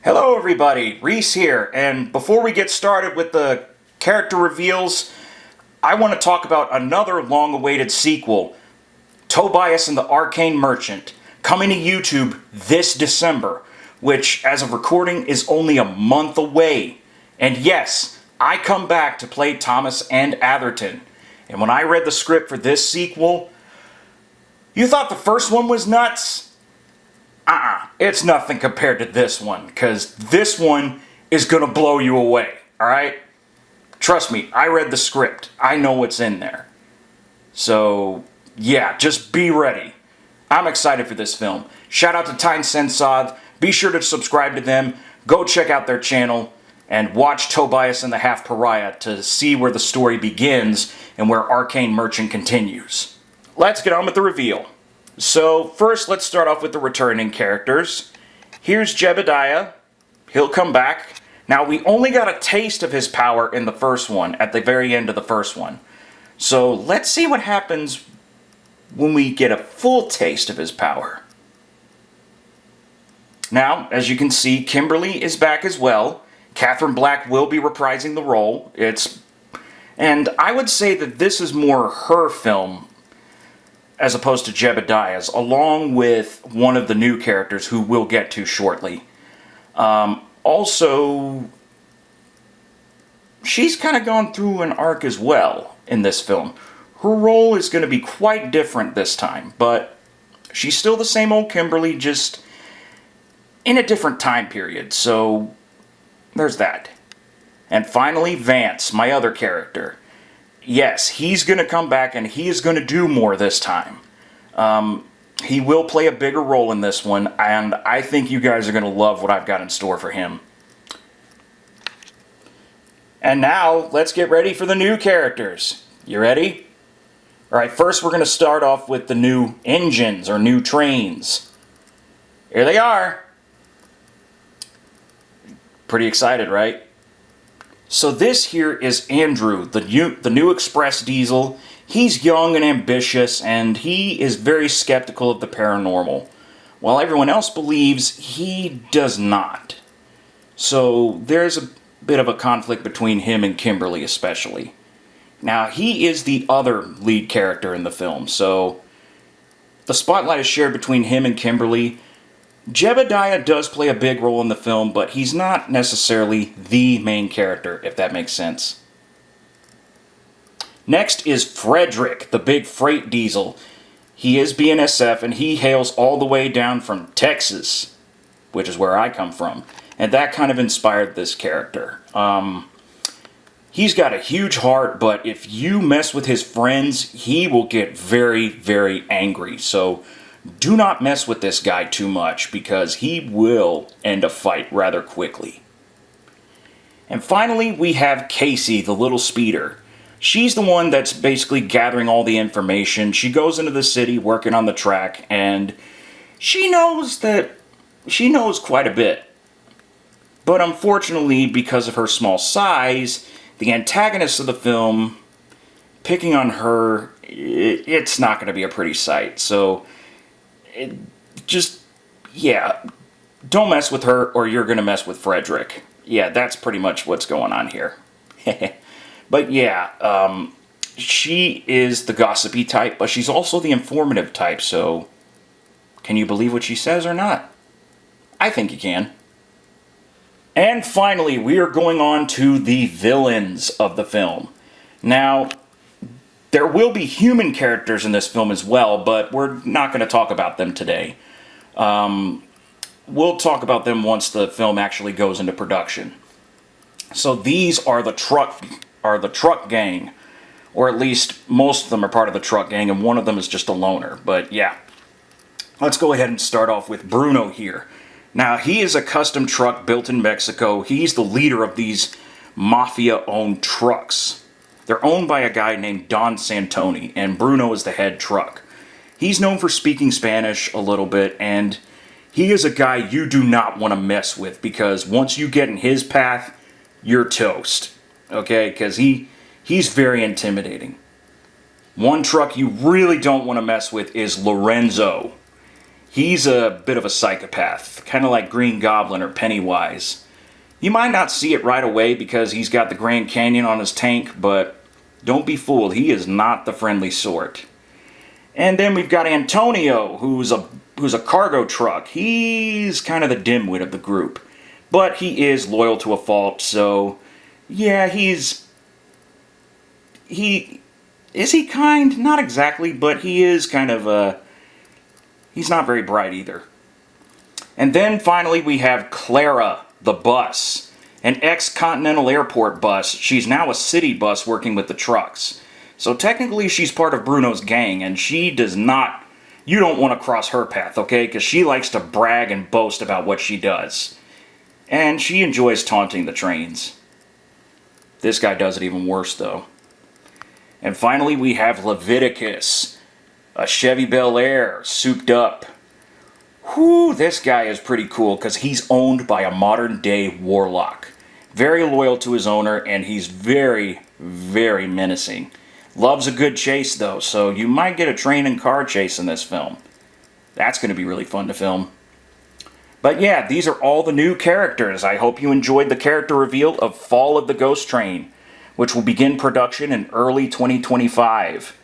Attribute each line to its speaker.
Speaker 1: Hello everybody, Reese here, and before we get started with the character reveals, I want to talk about another long-awaited sequel, Tobias and the Arcane Merchant, coming to YouTube this December, which, as of recording, is only a month away. And yes, I come back to play Thomas and Atherton, and when I read the script for this sequel, you thought the first one was nuts? It's nothing compared to this one, because this one is going to blow you away, alright? Trust me, I read the script. I know what's in there. So, yeah, just be ready. I'm excited for this film. Shout out to Tyne Sensoth. Be sure to subscribe to them. Go check out their channel and watch Tobias and the Half Pariah to see where the story begins and where Arcane Merchant continues. Let's get on with the reveal. So, first, let's start off with the returning characters. Here's Jebediah. He'll come back. Now, we only got a taste of his power in the first one, at the very end of the first one. So, let's see what happens when we get a full taste of his power. Now, as you can see, Kimberly is back as well. Catherine Black will be reprising the role. And I would say that this is more her film as opposed to Jebediah's, along with one of the new characters who we'll get to shortly. Also, she's kind of gone through an arc as well in this film. Her role is going to be quite different this time, but she's still the same old Kimberly, just in a different time period, so there's that. And finally, Vance, my other character. Yes, he's going to come back and he is going to do more this time. He will play a bigger role in this one, and I think you guys are going to love what I've got in store for him. And now, let's get ready for the new characters. You ready? Alright, first we're going to start off with the new engines, or new trains. Here they are. Pretty excited, right? So this here is Andrew, the new Express Diesel. He's young and ambitious, and he is very skeptical of the paranormal, while everyone else believes he does not. So there's a bit of a conflict between him and Kimberly especially. Now, he is the other lead character in the film, so the spotlight is shared between him and Kimberly. Jebediah does play a big role in the film, but he's not necessarily the main character, if that makes sense. Next is Frederick, the big freight diesel. He is BNSF, and he hails all the way down from Texas, which is where I come from, and that kind of inspired this character. He's got a huge heart, but if you mess with his friends, he will get very, very angry, so do not mess with this guy too much, because he will end a fight rather quickly. And finally, we have Casey, the little speeder. She's the one that's basically gathering all the information. She goes into the city working on the track, and she knows quite a bit. But unfortunately, because of her small size, the antagonist of the film, picking on her, it's not going to be a pretty sight. So don't mess with her or you're going to mess with Frederick. Yeah, that's pretty much what's going on here. But yeah, she is the gossipy type, but she's also the informative type, so can you believe what she says or not? I think you can. And finally, we are going on to the villains of the film. Now, there will be human characters in this film as well, but we're not going to talk about them today. We'll talk about them once the film actually goes into production. So these are the truck gang, or at least most of them are part of the truck gang, and one of them is just a loner. But yeah, let's go ahead and start off with Bruno here. Now, he is a custom truck built in Mexico. He's the leader of these mafia-owned trucks. They're owned by a guy named Don Santoni, and Bruno is the head truck. He's known for speaking Spanish a little bit, and he is a guy you do not want to mess with, because once you get in his path, you're toast. Okay? Because he's very intimidating. One truck you really don't want to mess with is Lorenzo. He's a bit of a psychopath, kind of like Green Goblin or Pennywise. You might not see it right away because he's got the Grand Canyon on his tank, but don't be fooled, he is not the friendly sort. And then we've got Antonio, who's a cargo truck. He's kind of the dimwit of the group, but he is loyal to a fault, so yeah, is he kind? Not exactly, but he is kind of he's not very bright either. And then finally we have Clara, the bus. An ex-Continental Airport bus. She's now a city bus working with the trucks. So technically she's part of Bruno's gang, and she does not... You don't want to cross her path, okay? Because she likes to brag and boast about what she does. And she enjoys taunting the trains. This guy does it even worse, though. And finally we have Leviticus. A Chevy Bel Air, souped up. Whew, this guy is pretty cool because he's owned by a modern-day warlock. Very loyal to his owner, and he's very, very menacing. Loves a good chase, though, so you might get a train and car chase in this film. That's going to be really fun to film. But yeah, these are all the new characters. I hope you enjoyed the character reveal of Fall of the Ghost Train, which will begin production in early 2025.